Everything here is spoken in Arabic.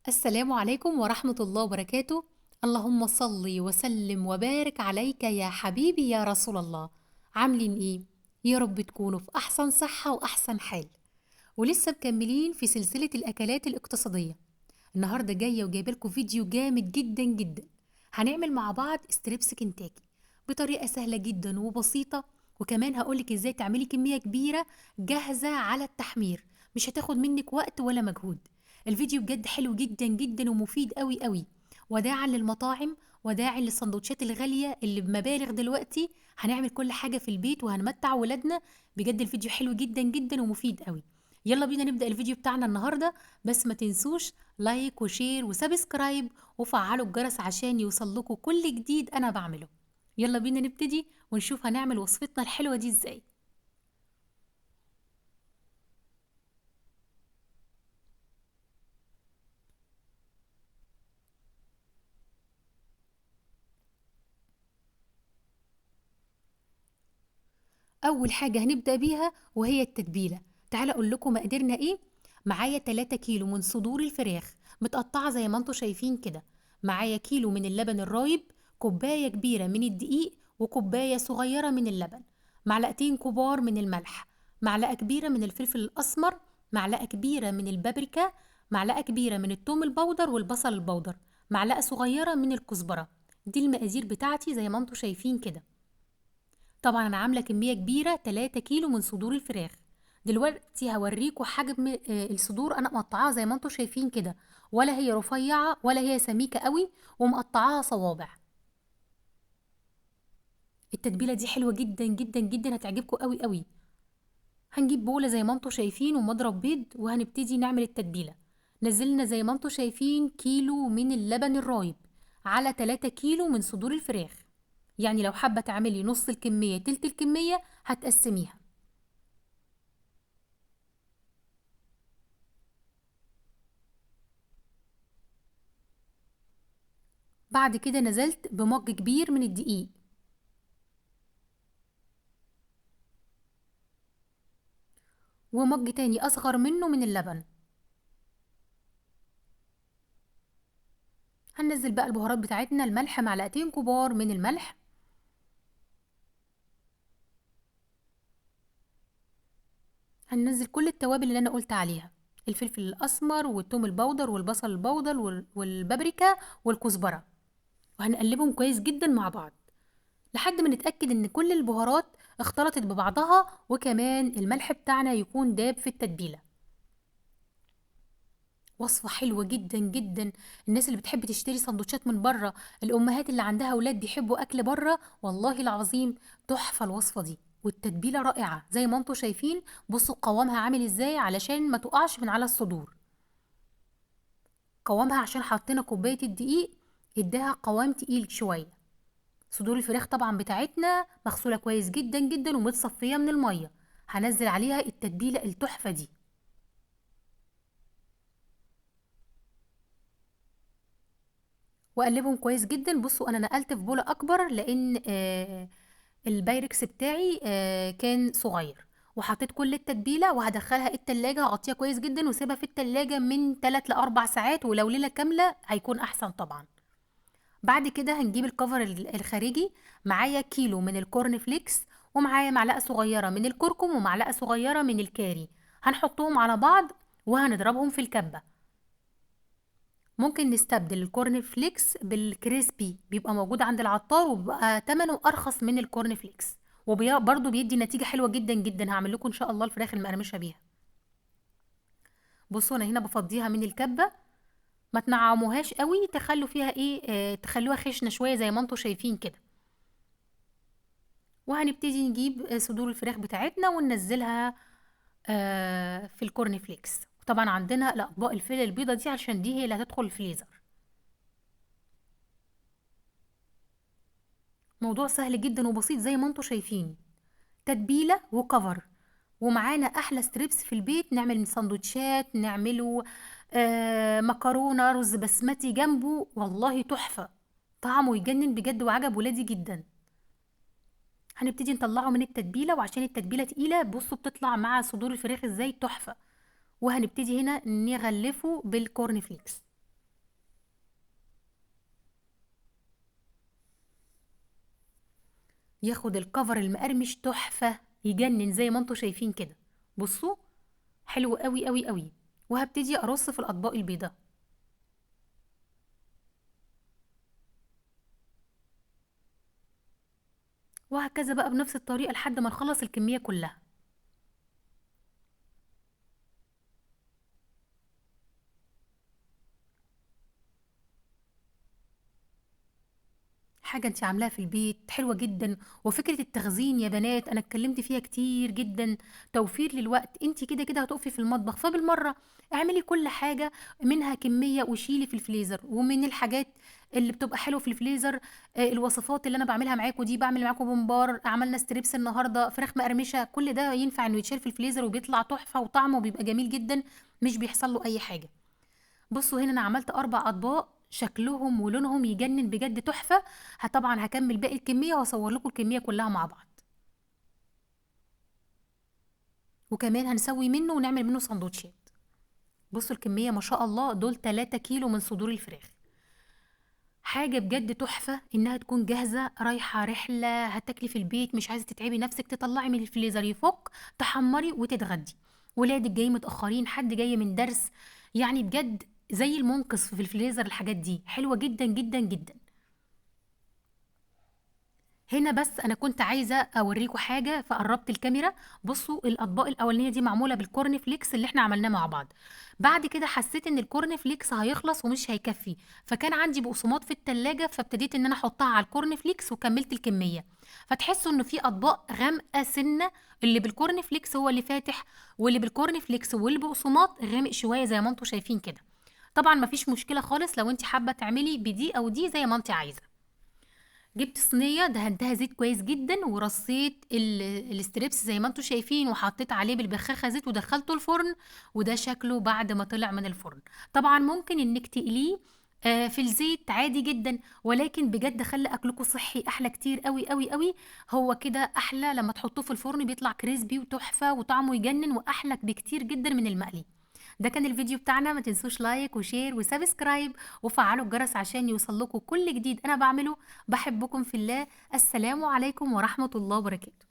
السلام عليكم ورحمة الله وبركاته. اللهم صل وسلم وبارك عليك يا حبيبي يا رسول الله. عاملين ايه؟ يا رب تكونوا في أحسن صحة وأحسن حال. ولسه مكملين في سلسلة الأكلات الاقتصادية. النهاردة جاية وجايبه لكم فيديو جامد جدا جدا. هنعمل مع بعض ستريبس كنتاكي بطريقة سهلة جدا وبسيطة. وكمان هقولك ازاي تعملي كمية كبيرة جاهزة على التحمير. مش هتاخد منك وقت ولا مجهود. الفيديو بجد حلو جدا جدا ومفيد قوي قوي. وداعا للمطاعم، وداعا للسندوتشات الغالية اللي بمبالغ دلوقتي. هنعمل كل حاجة في البيت وهنمتع ولادنا. بجد الفيديو حلو جدا جدا ومفيد قوي. يلا بينا نبدأ الفيديو بتاعنا النهاردة. بس ما تنسوش لايك وشير وسبسكرايب وفعلوا الجرس عشان يوصلكوا كل جديد أنا بعمله. يلا بينا نبتدي ونشوف هنعمل وصفتنا الحلوة دي ازاي. أول حاجة هنبدأ بيها وهي التتبيلة. تعال أقول لكم مقاديرنا إيه. معايا 3 كيلو من صدور الفراخ متقطعة زي ما انتوا شايفين كده. معايا كيلو من اللبن الرايب، كوباية كبيرة من الدقيق، وكوباية صغيرة من اللبن، معلقتين كبار من الملح، معلقة كبيرة من الفلفل الأسمر، معلقة كبيرة من البابريكا، معلقة كبيرة من الثوم البودر والبصل البودر، معلقة صغيرة من الكزبرة. دي المقادير بتاعتي زي ما انتوا شايفين كده. طبعا انا عامله كميه كبيره 3 كيلو من صدور الفراخ. دلوقتي هوريكم حجم الصدور. انا مقطعاها زي ما انتم شايفين كده، ولا هي رفيعه ولا هي سميكه قوي، ومقطعاها صوابع. التتبيله دي حلوه جدا جدا جدا، هتعجبكم قوي قوي. هنجيب بوله زي ما انتم شايفين ومضرب بيض وهنبتدي نعمل التتبيله. نزلنا زي ما انتم شايفين كيلو من اللبن الرايب على 3 كيلو من صدور الفراخ. يعني لو حابه تعملي نص الكميه تلت الكميه هتقسميها. بعد كده نزلت بمج كبير من الدقيق، ومج تاني أصغر منه من اللبن. هننزل بقى البهارات بتاعتنا. الملح معلقتين كبار من الملح. هننزل كل التوابل اللي أنا قلت عليها: الفلفل الأسمر والثوم البودر والبصل البودر والبابريكا والكزبرة. وهنقلبهم كويس جدا مع بعض لحد ما نتأكد إن كل البهارات اختلطت ببعضها، وكمان الملح بتاعنا يكون داب في التتبيلة. وصفة حلوة جدا جدا. الناس اللي بتحب تشتري سندوتشات من بره، الأمهات اللي عندها أولاد بيحبوا أكل بره، والله العظيم تحفة الوصفة دي. والتتبيلة رائعة زي ما انتوا شايفين. بصوا قوامها عامل ازاي علشان ما تقعش من على الصدور. قوامها عشان حطينا كوباية الدقيق اداها قوام تقيل شوية. صدور الفراخ طبعا بتاعتنا مغسولة كويس جدا جدا ومتصفية من المية. هنزل عليها التتبيلة التحفة دي واقلبهم كويس جدا. بصوا انا نقلت في بولة اكبر لان البايركس بتاعي كان صغير. وحطيت كل التتبيله وهدخلها التلاجة، هغطيها كويس جدا واسيبها في التلاجة من 3 ل 4 ساعات، ولو ليله كامله هيكون احسن طبعا. بعد كده هنجيب الكفر الخارجي. معايا كيلو من الكورن فليكس، ومعايا معلقه صغيره من الكركم ومعلقه صغيره من الكاري. هنحطهم على بعض وهنضربهم في الكبه. ممكن نستبدل الكورن فليكس بالكريسبي، بيبقى موجود عند العطار وبيبقى تمنه ارخص من الكورن فليكس، وبرضه بيدي نتيجة حلوة جدا جدا. هعمل لكم ان شاء الله الفراخ المقرمشة بيها. بصوا انا هنا بفضيها من الكبة. ما تنعموهاش قوي، تخلوا فيها ايه تخلوها خشنة شوية زي ما انتم شايفين كده. وهنبتدي نجيب صدور الفراخ بتاعتنا وننزلها في الكورن فليكس. طبعا عندنا الاطباق الفيل البيضة دي عشان دي هي اللي هتدخل الفريزر. موضوع سهل جدا وبسيط زي ما انتم شايفين. تتبيله وكفر، ومعانا احلى ستريبس في البيت. نعمل سندوتشات، نعمله مكرونه رز بسمتي جنبه، والله تحفه. طعمه يجنن بجد وعجب ولادي جدا. هنبتدي نطلعه من التتبيله، وعشان التتبيله تقيله بصوا بتطلع مع صدور الفراخ ازاي تحفه. وهنبتدي هنا نغلفه بالكورن فليكس. ياخد الكفر المقرمش تحفة، يجنن زي ما انتوا شايفين كده. بصوا، حلو قوي قوي قوي. وهبتدي ارص في الاطباق البيضاء، وهكذا بقى بنفس الطريقة لحد ما نخلص الكمية كلها. حاجة انت عاملاها في البيت حلوة جدا. وفكرة التخزين يا بنات انا اتكلمت فيها كتير جدا، توفير للوقت. انت كده كده هتقفي في المطبخ، فبالمرة اعملي كل حاجة منها كمية وشيلي في الفريزر. ومن الحاجات اللي بتبقى حلوة في الفريزر، الوصفات اللي انا بعملها معاكم دي، بعمل معاكم بمبار، عملنا ستريبس النهارده، فراخ مقرمشة، كل ده ينفع انه يتشال في الفريزر وبيطلع تحفة وطعمه بيبقى جميل جدا، مش بيحصل له اي حاجة. بصوا هنا انا عملت 4 اطباق شكلهم ولونهم يجنن بجد تحفة. طبعا هكمل باقي الكمية واصور لكم الكمية كلها مع بعض. وكمان هنسوي منه ونعمل منه سندوتشات. بصوا الكمية ما شاء الله، دول 3 كيلو من صدور الفراخ. حاجة بجد تحفة انها تكون جاهزة، رايحة رحلة هتاكلي في البيت، مش عايزة تتعبي نفسك، تطلعي من الفريزر يفك، تحمري وتتغدي. ولادك جاي متأخرين، حد جاي من درس، يعني بجد زي المنقذ في الفريزر. الحاجات دي حلوة جدا جدا جدا. هنا بس انا كنت عايزه اوريكم حاجه فقربت الكاميرا. بصوا الاطباق الاولانيه دي معموله بالكورن فليكس اللي احنا عملناه مع بعض. بعد كده حسيت ان الكورن فليكس هيخلص ومش هيكفي، فكان عندي بقسماط في التلاجة، فابتديت ان انا احطها على الكورن فليكس وكملت الكميه. فتحسوا انه في اطباق غامقه سنه، اللي بالكورن فليكس هو اللي فاتح، واللي بالكورن فليكس واللي بقسماط غامق شويه زي ما انتم شايفين كده. طبعا مفيش مشكله خالص لو انت حابه تعملي بدي او دي زي ما انت عايزه. جبت صينيه دهنتها زيت كويس جدا، ورصيت الستريبس زي ما انتم شايفين، وحطيت عليه بالبخاخه زيت ودخلته الفرن. وده شكله بعد ما طلع من الفرن. طبعا ممكن انك تقليه في الزيت عادي جدا، ولكن بجد خلي اكلكم صحي احلى كتير قوي قوي قوي. هو كده احلى لما تحطوه في الفرن، بيطلع كريسبي وتحفه وطعمه يجنن واحلى بكتير جدا من المقلي. ده كان الفيديو بتاعنا، ما تنسوش لايك وشير وسبسكرايب وفعلوا الجرس عشان يوصل لكم كل جديد انا بعمله. بحبكم في الله. السلام عليكم ورحمة الله وبركاته.